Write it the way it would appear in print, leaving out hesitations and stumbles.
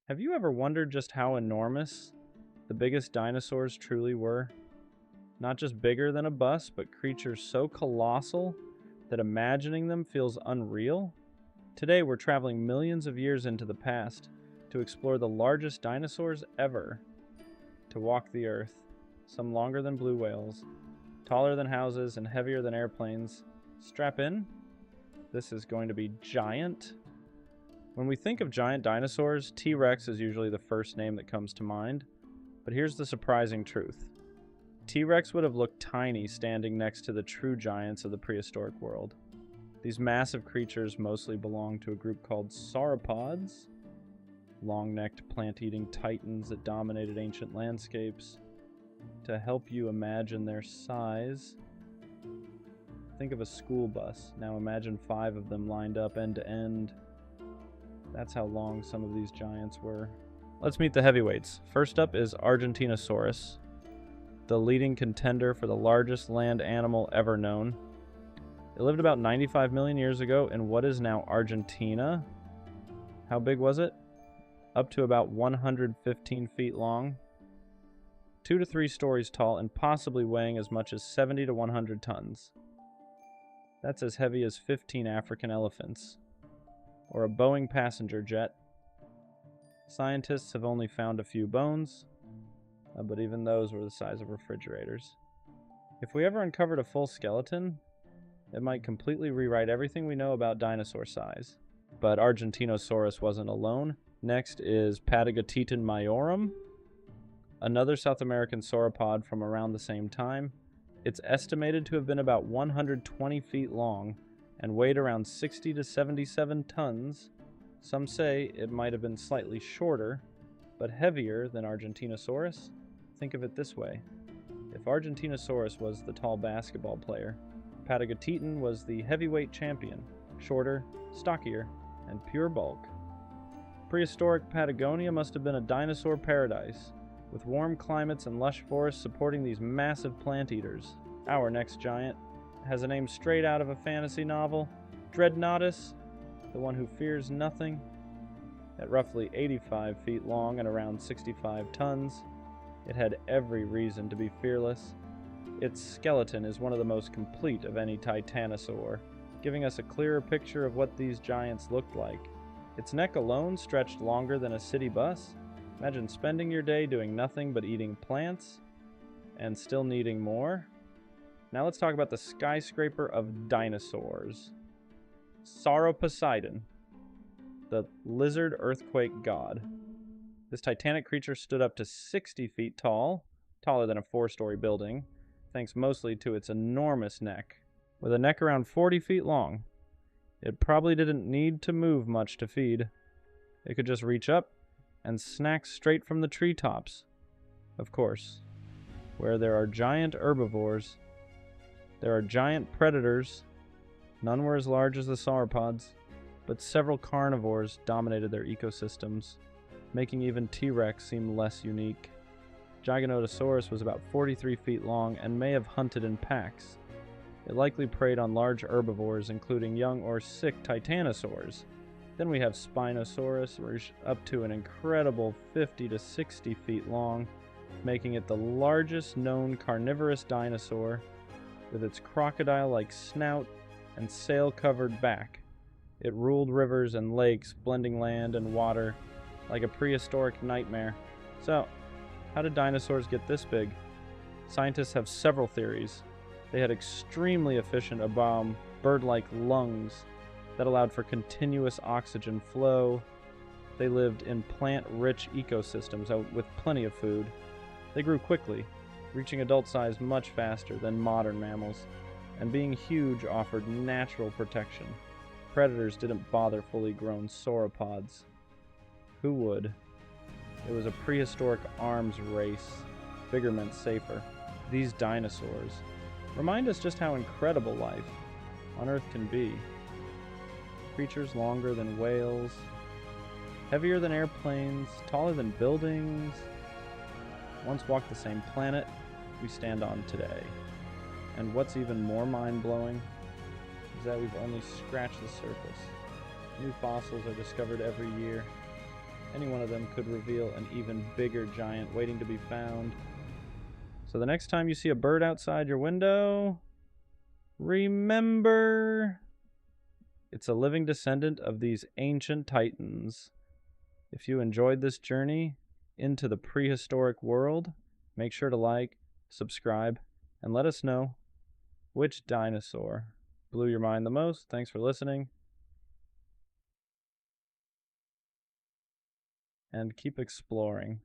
Have you ever wondered just how enormous the biggest dinosaurs truly were? Not just bigger than a bus, but creatures so colossal that imagining them feels unreal? Today, we're traveling millions of years into the past to explore the largest dinosaurs ever to walk the earth, some longer than blue whales, taller than houses, and heavier than airplanes. Strap in. This is going to be giant. When we think of giant dinosaurs, T-Rex is usually the first name that comes to mind. But here's the surprising truth. T-Rex would have looked tiny standing next to the true giants of the prehistoric world. These massive creatures mostly belong to a group called sauropods, long-necked plant-eating titans that dominated ancient landscapes. To help you imagine their size, think of a school bus. Now imagine 5 of them lined up end to end. That's how long some of these giants were. Let's meet the heavyweights. First up is Argentinosaurus, the leading contender for the largest land animal ever known. It lived about 95 million years ago in what is now Argentina. How big was it? Up to about 115 feet long, 2 to 3 stories tall, and possibly weighing as much as 70 to 100 tons. That's as heavy as 15 African elephants, or a Boeing passenger jet. Scientists have only found a few bones, but even those were the size of refrigerators. If we ever uncovered a full skeleton, it might completely rewrite everything we know about dinosaur size. But Argentinosaurus wasn't alone. Next is Patagotitan majorum, another South American sauropod from around the same time. It's estimated to have been about 120 feet long and weighed around 60 to 77 tons. Some say it might have been slightly shorter, but heavier than Argentinosaurus. Think of it this way. If Argentinosaurus was the tall basketball player, Patagotitan was the heavyweight champion, shorter, stockier, and pure bulk. Prehistoric Patagonia must have been a dinosaur paradise, with warm climates and lush forests supporting these massive plant eaters. Our next giant has a name straight out of a fantasy novel, Dreadnoughtus, the one who fears nothing. At roughly 85 feet long and around 65 tons, it had every reason to be fearless. Its skeleton is one of the most complete of any titanosaur, giving us a clearer picture of what these giants looked like. Its neck alone stretched longer than a city bus. Imagine spending your day doing nothing but eating plants and still needing more. Now let's talk about the skyscraper of dinosaurs. Sauroposeidon, the lizard earthquake god. This titanic creature stood up to 60 feet tall, taller than a 4-story building, thanks mostly to its enormous neck. With a neck around 40 feet long, it probably didn't need to move much to feed. It could just reach up and snack straight from the treetops. Of course, where there are giant herbivores, there are giant predators. None were as large as the sauropods, but several carnivores dominated their ecosystems, making even T-Rex seem less unique. Giganotosaurus was about 43 feet long and may have hunted in packs. It likely preyed on large herbivores, including young or sick titanosaurs. Then we have Spinosaurus, up to an incredible 50 to 60 feet long, making it the largest known carnivorous dinosaur, with its crocodile-like snout and sail-covered back. It ruled rivers and lakes, blending land and water like a prehistoric nightmare. So, how did dinosaurs get this big? Scientists have several theories. They had extremely efficient bird-like lungs that allowed for continuous oxygen flow. They lived in plant-rich ecosystems with plenty of food. They grew quickly, reaching adult size much faster than modern mammals, and being huge offered natural protection. Predators didn't bother fully grown sauropods. Who would? It was a prehistoric arms race. Bigger meant safer. These dinosaurs remind us just how incredible life on Earth can be. Creatures longer than whales, heavier than airplanes, taller than buildings, once walked the same planet we stand on today. And what's even more mind-blowing is that we've only scratched the surface. New fossils are discovered every year. Any one of them could reveal an even bigger giant waiting to be found. So the next time you see a bird outside your window, remember it's a living descendant of these ancient titans. If you enjoyed this journey into the prehistoric world, make sure to like, subscribe, and let us know which dinosaur blew your mind the most. Thanks for listening. And keep exploring.